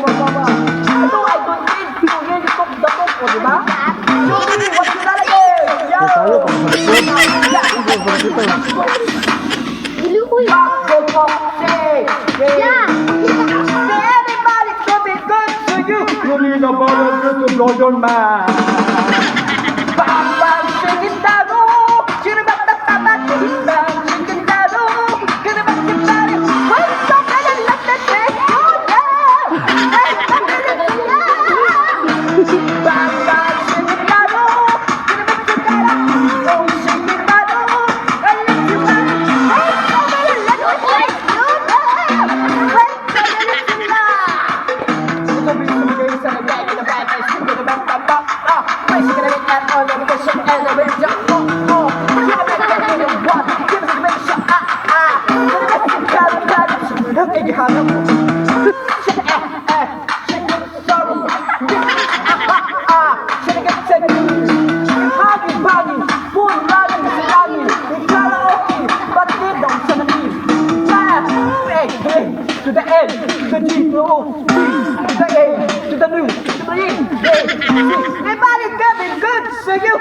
mama. Ito ay content. Yung YouTube dapok, o diba? Yuki, what's your lalagay? Yo! Tayo pang dito. Dulu ko yun. Yeah. Everybody's coming good to you. You need a bottle to blow your mind. Bam, bam, shake it down. Shirabata-tata, shirabata, shake it down. Shirabata-tata, what's up, and let the day go down. Bam, bam, shake it down. Shirabata-tata, oh, shake it down. And let you run. What's up, and let the day go down. What's up, and let you run. Ito bilang kayo sa nagay na bad ay sige na bang tamba. May sige na rin at all of the shit and the rage up. Sige na bang tamba yung what? Give us a big shot. Sige na bang tamba yung sige na bang tamba mo. Sige sige sorry. Sige Hagi-bagi, pun lagi sa langit. Karaoke, pati daw sa natin. Hey, to the end, to the G, to the O, to the A, to the new, to the E, hey, everybody coming good, so you